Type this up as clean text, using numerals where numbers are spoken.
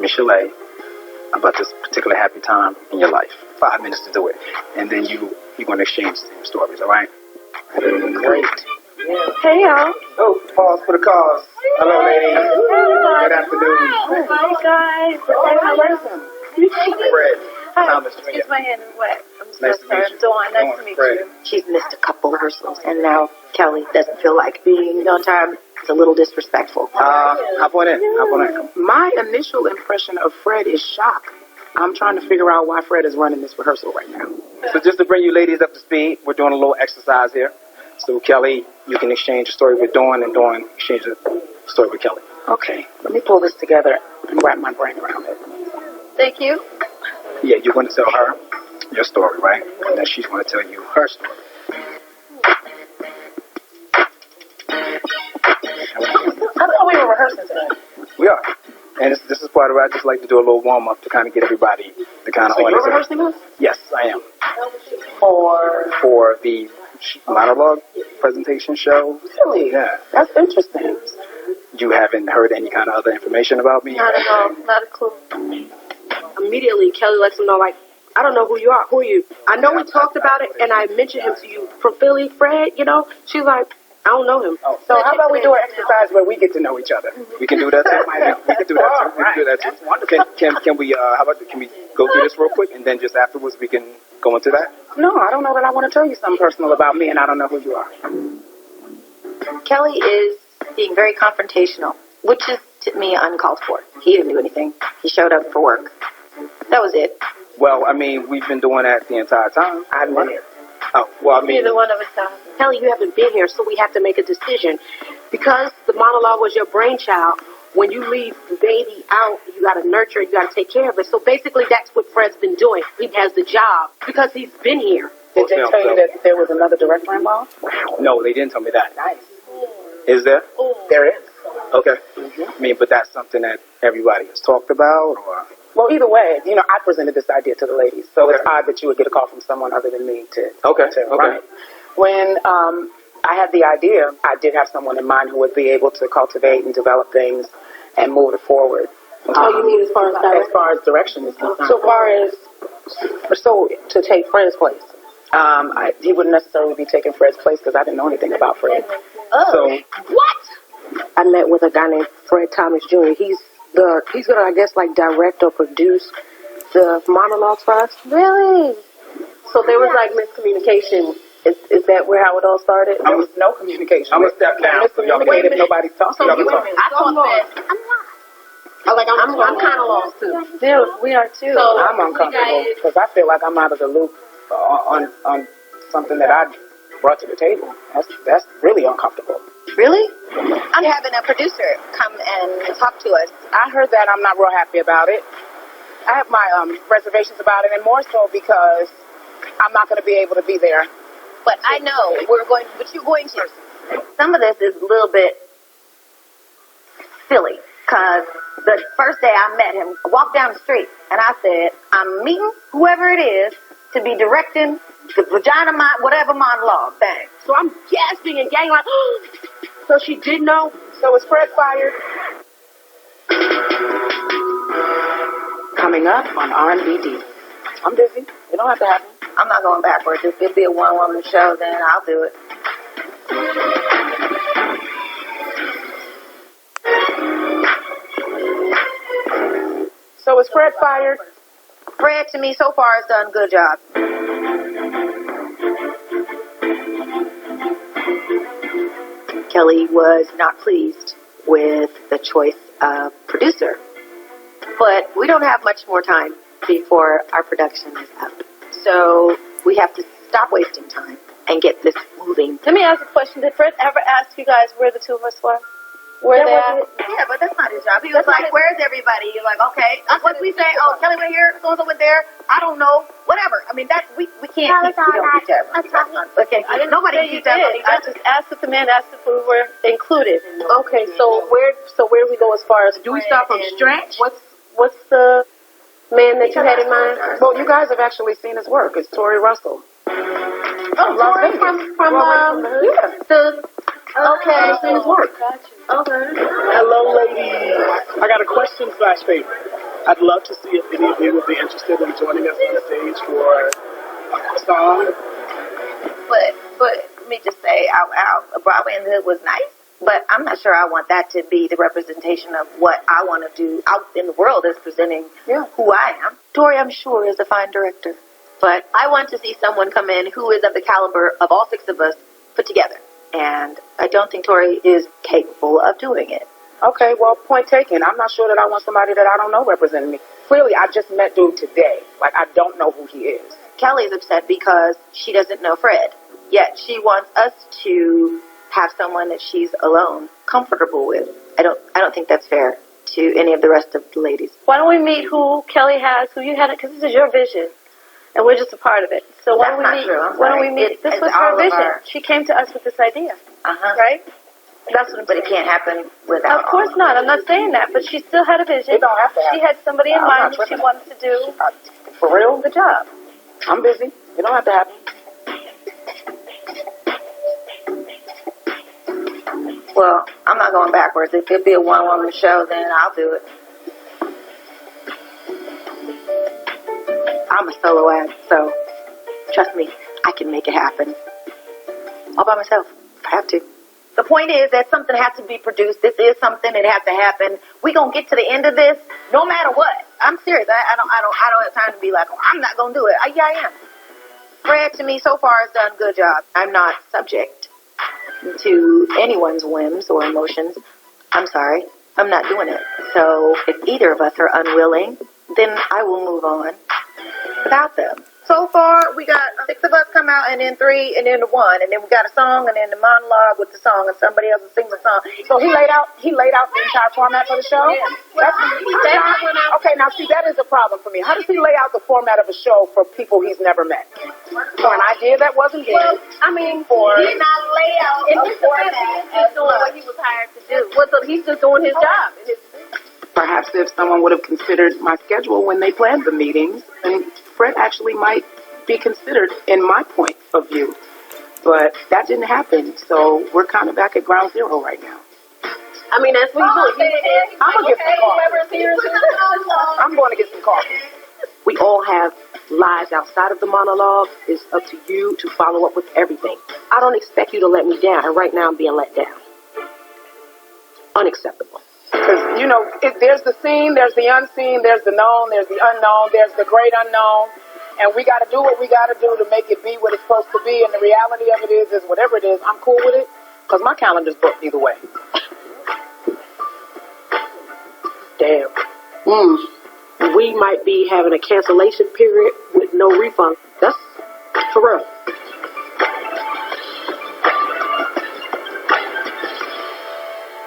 Michelle, about this particular happy time in your life. 5 minutes to do it. And then you're going to exchange the same stories, all right? Great. Hey, y'all. Oh, pause for the cause. Hello, ladies. Good afternoon. Hi, guys. Fred. Hi. Thomas Jr. Excuse my hand is wet. I'm so Nice to sorry. meet you. Dawn, nice to meet Fred. you. She's missed a couple rehearsals, and now Kelly doesn't feel like being on time. It's a little disrespectful. Hop on in. My initial impression of Fred is shock. I'm trying to figure out why Fred is running this rehearsal right now. So just to bring you ladies up to speed, we're doing a little exercise here. So Kelly, you can exchange a story with Dawn, and Dawn exchange a story with Kelly. Okay, let me pull this together and wrap my brain around it. Thank you. Yeah, you're going to tell her your story, right? And then she's going to tell you her story. I thought we were rehearsing tonight. We are. And this is part of it. I just like to do a little warm-up to kind of get everybody the kind of So you're audience. rehearsing us? Yes, I am. For the monologue presentation show. Really? Yeah. That's interesting. You haven't heard any kind of other information about me? Not at all. Not a clue. Immediately, Kelly lets him know, like, I don't know who you are. Who are you? I know we talked about it, and I mentioned him to you from Philly, Fred, you know. She's like, I don't know him. Oh, so how about we do an exercise where we get to know each other? We can do that too. We can do that too. We can do that too. That's wonderful. Can we, how about, can we go through this real quick, and then just afterwards we can go into that? No, I don't know that I want to tell you something personal about me, and I don't know who you are. Kelly is being very confrontational, which is, to me, uncalled for. He didn't do anything. He showed up for work. That was it. Well, I mean, we've been doing that the entire time. I haven't been here. Oh, well, I mean, Neither one of us have. Kelly, you haven't been here, so we have to make a decision. Because the monologue was your brainchild, when you leave the baby out, you got to nurture it, you got to take care of it. So basically, that's what Fred's been doing. He has the job because he's been here. Did they tell you that there was another director involved? no, they didn't tell me that. Nice. Is there? There is. Okay. I mean, but that's something that everybody has talked about, or? Well, either way, you know, I presented this idea to the ladies, so it's odd that you would get a call from someone other than me to run it. When I had the idea, I did have someone in mind who would be able to cultivate and develop things and move it forward. Oh, you mean as far as direction? As far as direction is concerned. So far as, so to take Fred's place? He wouldn't necessarily be taking Fred's place because I didn't know anything about Fred. Oh. So, What? I met with a guy named Fred Thomas Jr. He's gonna, I guess, like direct or produce the monologues for us. Really? So there was like miscommunication. Is that where how it all started? There was no communication. I'm gonna step down. Miscommunicate if nobody's talking. I thought that. I'm kind of lost too. Yeah, we are too. So, I'm uncomfortable because I feel like I'm out of the loop on something that I brought to the table. That's really uncomfortable. Really? I'm having a producer come and talk to us. I heard that. I'm not real happy about it. I have my reservations about it, and more so because I'm not going to be able to be there. But I know but you're going to. Some of this is a little bit silly, because the first day I met him, I walked down the street, and I said, I'm meeting whoever it is to be directing the vagina, whatever monologue thing. So I'm gasping and gagging like, so she did know. So is Fred fired? Coming up on R&B Divas. I'm busy. You don't have to have me. I'm not going backwards. If it'll be a one-woman show, then I'll do it. So is Fred fired? Fred, to me, so far, has done a good job. Kelly was not pleased with the choice of producer. But we don't have much more time before our production is up. So we have to stop wasting time and get this moving. Let me ask a question. Did Fred ever ask you guys where the two of us were? Where they at? Yeah, but that's not his job. He was like, where's everybody? You're like, okay. What we say? Oh, Kelly went here, so-and-so went there. I don't know. Whatever. I mean, we can't keep, we don't keep that. Okay, nobody You keeps that. did. I just asked if the man asked if we were included. Okay, so where do we go as far as, do we start from Stretch? What's the man that you had in mind? Well, you guys have actually seen his work. It's Tori Russell. Oh, Tori from yeah. Okay. I've seen his work. Okay. Hello, ladies. I got a question / favor. I'd love to see if any of you would be interested in joining us on the stage for a song. But let me just say out loud, Broadway in the Hood was nice, but I'm not sure I want that to be the representation of what I want to do out in the world as presenting who I am. Tori, I'm sure, is a fine director, but I want to see someone come in who is of the caliber of all six of us put together, and I don't think Tori is capable of doing it. Okay, well, point taken. I'm not sure that I want somebody that I don't know representing me. Clearly, I just met dude today. Like, I don't know who he is. Kelly's upset because she doesn't know Fred, yet she wants us to have someone that she's alone comfortable with. I don't think that's fair to any of the rest of the ladies. Why don't we meet who Kelly has, who you had, because this is your vision, and we're just a part of it. So why don't we meet? Why don't we meet? This was her vision. She came to us with this idea, right? That's what I'm saying. But it can't happen without. Of course not. I'm not saying that, but she still had a vision. It don't have to happen. She had somebody in mind that she wanted to do. For real? The job. I'm busy. It don't have to happen. Well, I'm not going backwards. If it be a one-woman show, then I'll do it. I'm a solo act, so trust me, I can make it happen. All by myself, if I have to. The point is that something has to be produced. This is something that has to happen. We're going to get to the end of this no matter what. I'm serious. I don't have time to be like, oh, I'm not going to do it. I am. Fred, to me, so far has done a good job. I'm not subject to anyone's whims or emotions. I'm sorry. I'm not doing it. So if either of us are unwilling, then I will move on without them. So far, we got 6 of us come out, and then 3, and then the 1, and then we got a song, and then the monologue with the song, and somebody else will sing the song. So he laid out the entire format for the show? Okay, now see, that is a problem for me. How does he lay out the format of a show for people he's never met? For an idea that wasn't his. Well, I mean, He did not lay out in a his defense, format. he's just doing what he was hired to do. Well, so he's just doing his job. Perhaps if someone would have considered my schedule when they planned the meetings, then Fred actually might be considered in my point of view. But that didn't happen, so we're kind of back at ground zero right now. I mean, that's what you do. I'm going to get some coffee. I'm going to get some coffee. We all have lives outside of the monologue. It's up to you to follow up with everything. I don't expect you to let me down, and right now I'm being let down. Unacceptable. Because, you know, there's the seen, there's the unseen, there's the known, there's the unknown, there's the great unknown. And we got to do what we got to do to make it be what it's supposed to be. And the reality of it is whatever it is, I'm cool with it because my calendar's booked either way. Damn. We might be having a cancellation period with no refund. That's for real.